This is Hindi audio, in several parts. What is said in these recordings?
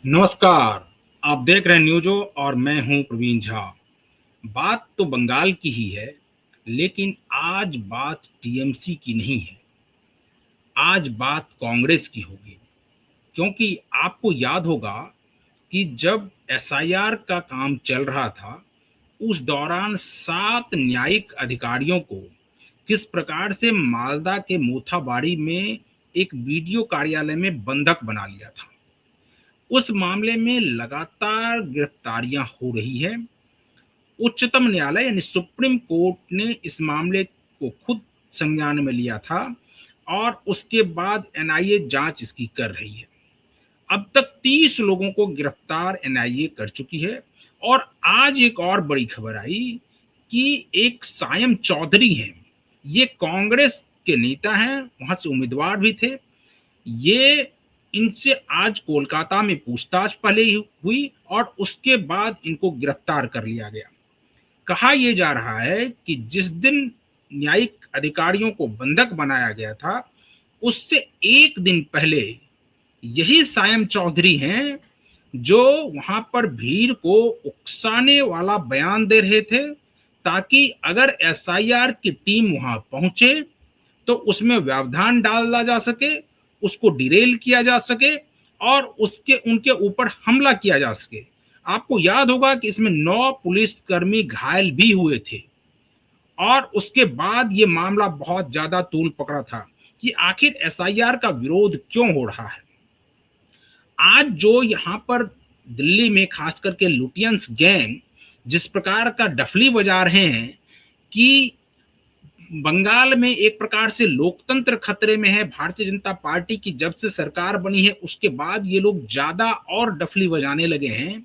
नमस्कार। आप देख रहे हैं न्यूज़ो और मैं हूं प्रवीण झा। बात तो बंगाल की ही है, लेकिन आज बात टीएमसी की नहीं है। आज बात कांग्रेस की होगी, क्योंकि आपको याद होगा कि जब एसआईआर का काम चल रहा था, उस दौरान 7 न्यायिक अधिकारियों को किस प्रकार से मालदा के मोथाबाड़ी में एक बीडीओ कार्यालय में बंधक बना लिया था। उस मामले में लगातार गिरफ्तारियां हो रही हैं। उच्चतम न्यायालय यानी सुप्रीम कोर्ट ने इस मामले को खुद संज्ञान में लिया था और उसके बाद एनआईए जांच इसकी कर रही है। अब तक 30 लोगों को गिरफ्तार एनआईए कर चुकी है। और आज एक और बड़ी खबर आई कि एक सायम चौधरी हैं। ये कांग्रेस के नेता हैं, वहां से उम्मीदवार भी थे। ये इनसे आज कोलकाता में पूछताछ पहले ही हुई और उसके बाद इनको गिरफ्तार कर लिया गया। कहा यह जा रहा है कि जिस दिन न्यायिक अधिकारियों को बंधक बनाया गया था, उससे एक दिन पहले यही सायम चौधरी हैं जो वहां पर भीड़ को उकसाने वाला बयान दे रहे थे, ताकि अगर एसआईआर की टीम वहां पहुंचे तो उसमें व्यवधान डाला जा सके, उसको डिरेल किया जा सके और उसके उनके ऊपर हमला किया जा सके। आपको याद होगा कि इसमें 9 पुलिसकर्मी घायल भी हुए थे और उसके बाद ये मामला बहुत ज्यादा तूल पकड़ा था कि आखिर एसआईआर का विरोध क्यों हो रहा है। आज जो यहाँ पर दिल्ली में खास करके लुटियंस गैंग जिस प्रकार का डफली बजा रहे हैं कि बंगाल में एक प्रकार से लोकतंत्र खतरे में है। भारतीय जनता पार्टी की जब से सरकार बनी है उसके बाद ये लोग ज्यादा और डफली बजाने लगे हैं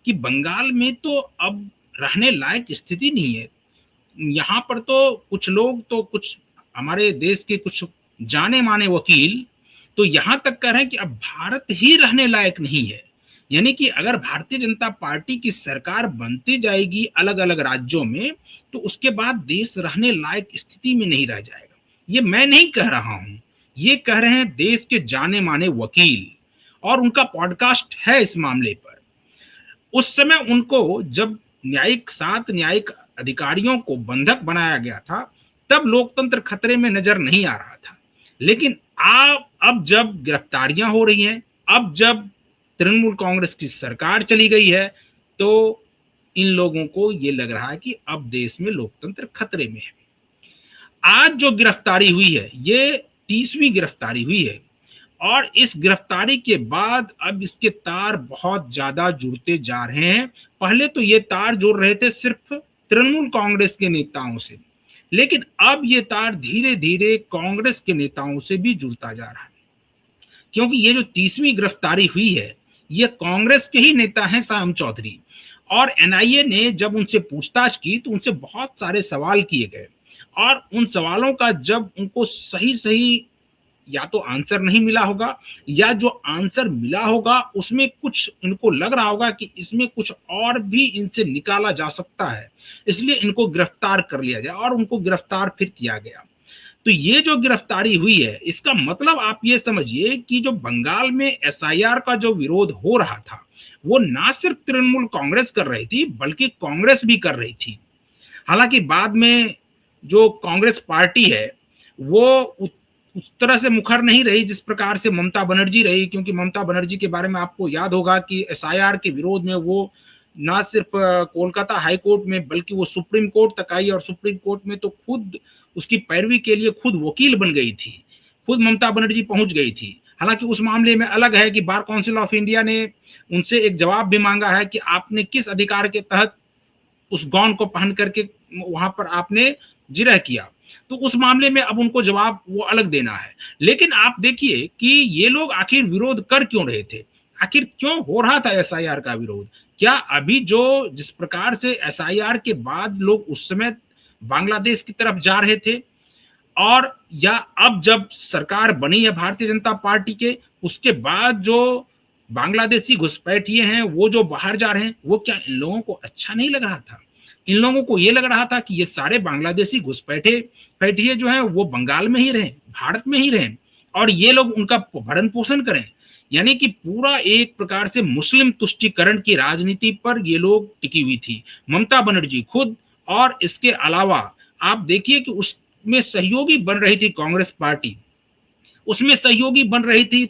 कि बंगाल में तो अब रहने लायक स्थिति नहीं है। यहाँ पर तो कुछ लोग तो कुछ हमारे देश के कुछ जाने माने वकील तो यहाँ तक कह रहे हैं कि अब भारत ही रहने लायक नहीं है। यानी कि अगर भारतीय जनता पार्टी की सरकार बनती जाएगी अलग अलग राज्यों में, तो उसके बाद देश रहने लायक स्थिति में नहीं रह जाएगा। ये मैं नहीं कह रहा हूं, ये कह रहे हैं देश के जाने माने वकील और उनका पॉडकास्ट है इस मामले पर। उस समय उनको जब 7 न्यायिक अधिकारियों को बंधक बनाया गया था, तब लोकतंत्र खतरे में नजर नहीं आ रहा था। लेकिन आप अब जब गिरफ्तारियां हो रही हैं, अब जब तृणमूल कांग्रेस की सरकार चली गई है, तो इन लोगों को ये लग रहा है कि अब देश में लोकतंत्र खतरे में है। आज जो गिरफ्तारी हुई है ये 30वीं गिरफ्तारी हुई है और इस गिरफ्तारी के बाद अब इसके तार बहुत ज्यादा जुड़ते जा रहे हैं। पहले तो ये तार जुड़ रहे थे सिर्फ तृणमूल कांग्रेस के नेताओं से, लेकिन अब ये तार धीरे धीरे कांग्रेस के नेताओं से भी जुड़ता जा रहा है, क्योंकि ये जो 30वीं गिरफ्तारी हुई है ये कांग्रेस के ही नेता हैं सायम चौधरी। और एनआईए ने जब उनसे पूछताछ की तो उनसे बहुत सारे सवाल किए गए और उन सवालों का जब उनको सही सही या तो आंसर नहीं मिला होगा या जो आंसर मिला होगा उसमें कुछ इनको लग रहा होगा कि इसमें कुछ और भी इनसे निकाला जा सकता है, इसलिए इनको गिरफ्तार कर लिया गया और उनको गिरफ्तार फिर किया गया। तो ये जो गिरफ्तारी हुई है इसका मतलब आप ये समझिए कि जो बंगाल में एसआईआर का जो विरोध हो रहा था वो ना सिर्फ तृणमूल कांग्रेस कर रही थी बल्कि कांग्रेस भी कर रही थी। हालांकि बाद में जो कांग्रेस पार्टी है वो उस तरह से मुखर नहीं रही जिस प्रकार से ममता बनर्जी रही, क्योंकि ममता बनर्जी के बारे में आपको याद होगा कि एसआईआर के विरोध में वो ना सिर्फ कोलकाता हाई कोर्ट में बल्कि वो सुप्रीम कोर्ट तक आई और सुप्रीम कोर्ट में तो खुद उसकी पैरवी के लिए खुद वकील बन गई थी, खुद ममता बनर्जी पहुंच गई थी। हालांकि उस मामले में अलग है कि बार काउंसिल ऑफ इंडिया ने उनसे एक जवाब भी मांगा है कि आपने किस अधिकार के तहत उस गॉन को पहन करके वहां पर आपने जिरह किया, तो उस मामले में अब उनको जवाब वो अलग देना है। लेकिन आप देखिए कि ये लोग आखिर विरोध कर क्यों रहे थे, आखिर क्यों हो रहा था एसआईआर का विरोध। क्या अभी जो जिस प्रकार से एसआईआर के बाद लोग उस समय बांग्लादेश की तरफ जा रहे थे और या अब जब सरकार बनी है भारतीय जनता पार्टी के उसके बाद जो बांग्लादेशी घुसपैठिए हैं वो जो बाहर जा रहे हैं, वो क्या इन लोगों को अच्छा नहीं लग रहा था। इन लोगों को ये लग रहा था कि ये सारे बांग्लादेशी घुसपैठिए जो हैं वो बंगाल में ही रहें, भारत में ही रहें और ये लोग उनका भरण पोषण करें। यानी कि पूरा एक प्रकार से मुस्लिम तुष्टीकरण की राजनीति पर ये लोग टिकी हुई थी, ममता बनर्जी खुद। और इसके अलावा आप देखिए कि उसमें सहयोगी बन रही थी कांग्रेस पार्टी, उसमें सहयोगी बन रही थी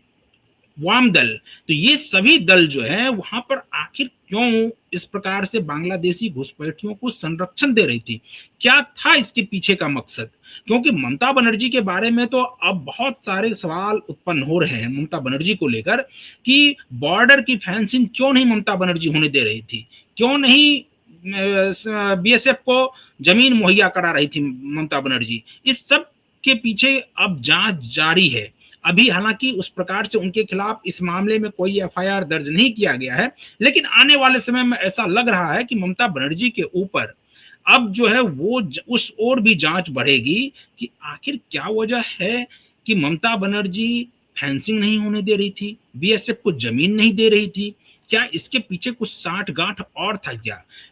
वाम दल। तो ये सभी दल जो है वहां पर आखिर क्यों इस प्रकार से बांग्लादेशी घुसपैठियों को संरक्षण दे रही थी? क्या था इसके पीछे का मकसद? क्योंकि ममता बनर्जी के बारे में तो अब बहुत सारे सवाल उत्पन्न हो रहे हैं ममता बनर्जी को लेकर, कि बॉर्डर की फेंसिंग क्यों नहीं ममता बनर्जी होने दे रही थी, क्यों नहीं बीएसएफ को जमीन मुहैया करा रही थी ममता बनर्जी। इस सब के पीछे अब जांच जारी है। अभी हालांकि उस प्रकार से उनके खिलाफ इस मामले में कोई एफआईआर दर्ज नहीं किया गया है, लेकिन आने वाले समय में ऐसा लग रहा है कि ममता बनर्जी के ऊपर अब जो है वो उस ओर भी जांच बढ़ेगी कि आखिर क्या वजह है कि ममता बनर्जी फेंसिंग नहीं होने दे रही थी, बीएसएफ को जमीन नहीं दे रही थी। क्या इसके पीछे कुछ साठ गांठ और था?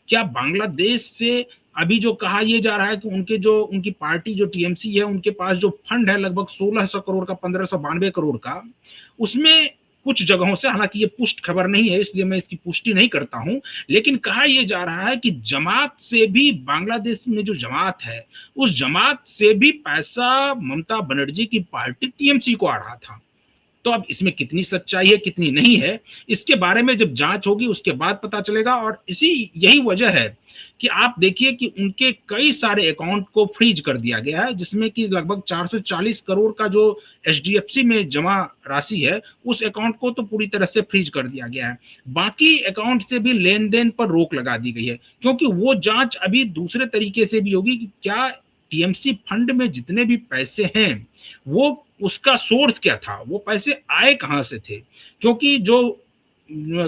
क्या बांग्लादेश से अभी जो कहा यह जा रहा है कि उनकी पार्टी जो टीएमसी है, उनके पास जो फंड है लगभग 1600 करोड़ का, 1592 करोड़ का, उसमें कुछ जगहों से, हालांकि ये पुष्ट खबर नहीं है इसलिए मैं इसकी पुष्टि नहीं करता हूं, लेकिन कहा यह जा रहा है कि जमात से भी, बांग्लादेश में जो जमात है उस जमात से भी पैसा ममता बनर्जी की पार्टी टीएमसी को आ रहा था। तो अब इसमें कितनी सच्चाई है कितनी नहीं है, इसके बारे में जब जांच होगी उसके बाद पता चलेगा। और यही वजह है कि आप देखिए कि उनके कई सारे अकाउंट को फ्रीज कर दिया गया है, जिसमें कि लगभग 440 करोड़ का जो एचडीएफसी में जमा राशि है उस अकाउंट को तो पूरी तरह से फ्रीज कर दिया गया है। बाकी अकाउंट से भी लेन देन पर रोक लगा दी गई है, क्योंकि वो जांच अभी दूसरे तरीके से भी होगी कि क्या टीएमसी फंड में जितने भी पैसे हैं वो उसका सोर्स क्या था, वो पैसे आए कहां से थे। क्योंकि जो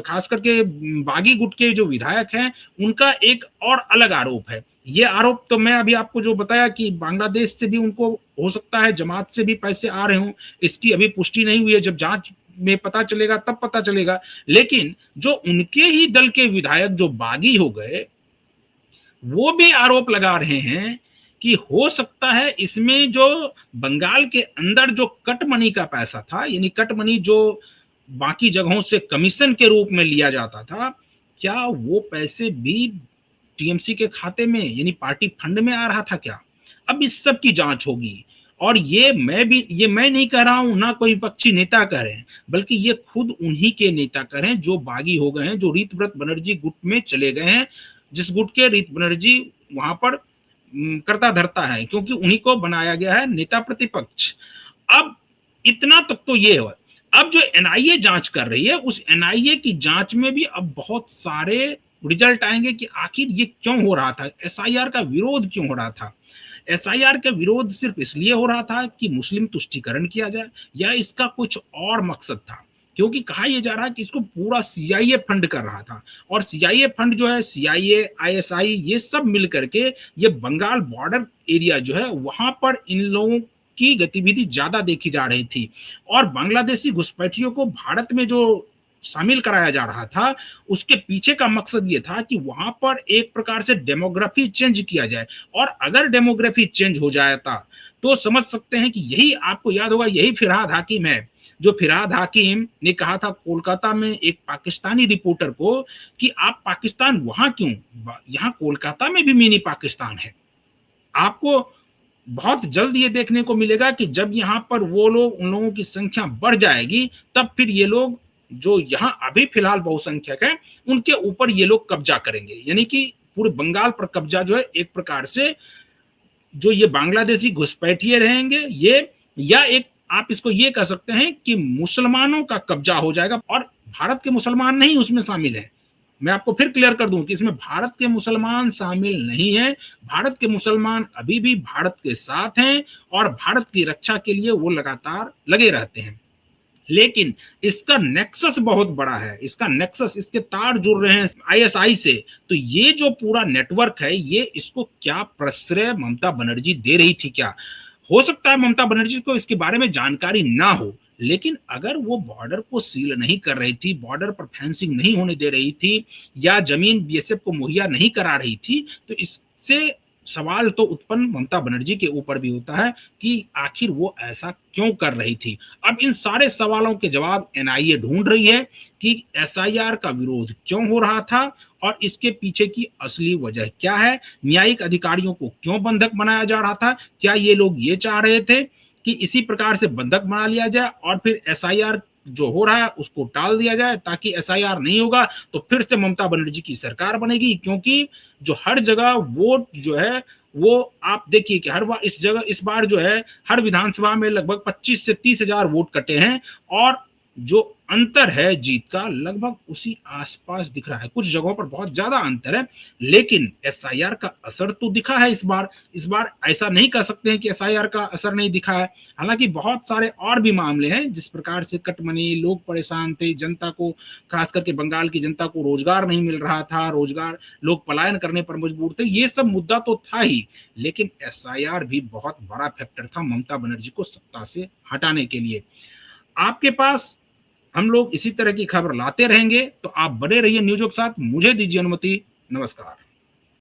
खास करके बागी गुट के जो विधायक हैं उनका एक और अलग आरोप है। ये आरोप तो मैं अभी आपको जो बताया कि बांग्लादेश से भी उनको हो सकता है जमात से भी पैसे आ रहे हों, इसकी अभी पुष्टि नहीं हुई है, जब जांच में पता चलेगा तब पता चलेगा। लेकिन जो उनके ही दल के विधायक जो बागी हो गए वो भी आरोप लगा रहे हैं कि हो सकता है इसमें जो बंगाल के अंदर जो कट मनी का पैसा था, यानी कट मनी जो बाकी जगहों से कमीशन के रूप में लिया जाता था, क्या वो पैसे भी टीएमसी के खाते में यानी पार्टी फंड में आ रहा था क्या? अब इस सब की जांच होगी। और ये मैं नहीं कह रहा हूं, ना कोई विपक्षी नेता कह रहे हैं, बल्कि ये खुद उन्हीं के नेता कह रहे हैं जो बागी हो गए हैं, जो रीतव्रत बनर्जी गुट में चले गए हैं, जिस गुट के रीत बनर्जी वहां पर करता धरता है, क्योंकि उन्हीं को बनाया गया है नेता प्रतिपक्ष। अब इतना तक तो ये है। अब जो एनआईए जांच कर रही है उस एनआईए की जांच में भी अब बहुत सारे रिजल्ट आएंगे कि आखिर ये क्यों हो रहा था, एसआईआर का विरोध क्यों हो रहा था। एसआईआर का विरोध सिर्फ इसलिए हो रहा था कि मुस्लिम तुष्टीकरण किया जाए, या इसका कुछ और मकसद था? क्योंकि कहा यह जा रहा है कि इसको पूरा सीआईए फंड कर रहा था, और सीआईए फंड जो है, सीआईए, आईएसआई, ये सब मिल करके ये बंगाल बॉर्डर एरिया जो है वहां पर इन लोगों की गतिविधि ज्यादा देखी जा रही थी। और बांग्लादेशी घुसपैठियों को भारत में जो शामिल कराया जा रहा था उसके पीछे का मकसद ये था कि वहां पर एक प्रकार से डेमोग्राफी चेंज किया जाए। और अगर डेमोग्राफी चेंज हो जाता तो समझ सकते हैं कि यही, आपको याद होगा, यही फिरहाद हाकिम है, जो फिरहाद हाकिम ने कहा था कोलकाता में एक पाकिस्तानी रिपोर्टर को कि आप पाकिस्तान वहां क्यों, यहां कोलकाता में भी मिनी पाकिस्तान है। आपको बहुत जल्द ये देखने को मिलेगा कि जब यहां पर वो लोग, उन लोगों की संख्या बढ़ जाएगी, तब फिर ये लोग जो यहां अभी फिलहाल बहुसंख्यक है उनके ऊपर ये लोग कब्जा करेंगे। यानी कि पूरे बंगाल पर कब्जा जो है एक प्रकार से जो ये बांग्लादेशी घुसपैठिए रहेंगे ये, या एक आप इसको ये कह सकते हैं कि मुसलमानों का कब्जा हो जाएगा। और भारत के मुसलमान नहीं उसमें शामिल है, मैं आपको फिर क्लियर कर दूं कि इसमें भारत के मुसलमान शामिल नहीं है। भारत के मुसलमान अभी भी भारत के साथ हैं और भारत की रक्षा के लिए वो लगातार लगे रहते हैं। लेकिन इसका नेक्सस बहुत बड़ा है, इसका नेक्सस, इसके तार जुड़ रहे हैं आईएसआई से। तो ये जो पूरा नेटवर्क है, ये इसको क्या प्रश्रय ममता बनर्जी दे रही थी? क्या हो सकता है ममता बनर्जी को इसके बारे में जानकारी ना हो, लेकिन अगर वो बॉर्डर को सील नहीं कर रही थी, बॉर्डर पर फेंसिंग नहीं होने दे रही थी, या जमीन बीएसएफ को मुहैया नहीं करा रही थी, तो इससे सवाल तो उत्पन्न ममता बनर्जी के ऊपर भी होता है कि आखिर वो ऐसा क्यों कर रही थी। अब इन सारे सवालों के जवाब एनआईए ढूंढ रही है कि एसआईआर का विरोध क्यों हो रहा था और इसके पीछे की असली वजह क्या है, न्यायिक अधिकारियों को क्यों बंधक बनाया जा रहा था, क्या ये लोग ये चाह रहे थे कि इसी प्रकार से बंधक बना लिया जाए और फिर एसआईआर जो हो रहा है उसको टाल दिया जाए, ताकि एसआईआर नहीं होगा तो फिर से ममता बनर्जी की सरकार बनेगी। क्योंकि जो हर जगह वोट जो है वो आप देखिए कि हर बार इस बार जो है हर विधानसभा में लगभग 25 से 30 हजार वोट कटे हैं और जो अंतर है जीत का लगभग उसी आसपास दिख रहा है। कुछ जगहों पर बहुत ज्यादा अंतर है, लेकिन एसआईआर का असर तो दिखा है इस बार ऐसा नहीं कह सकते हैं कि एसआईआर का असर नहीं दिखा है। हालांकि बहुत सारे और भी मामले हैं जिस प्रकार से कटमनी, लोग परेशान थे, जनता को, खास करके बंगाल की जनता को रोजगार नहीं मिल रहा था, रोजगार, लोग पलायन करने पर मजबूर थे, ये सब मुद्दा तो था ही, लेकिन एसआईआर भी बहुत बड़ा फैक्टर था ममता बनर्जी को सत्ता से हटाने के लिए। आपके पास हम लोग इसी तरह की खबर लाते रहेंगे, तो आप बने रहिए न्यूज़ों के साथ। मुझे दीजिए अनुमति। नमस्कार।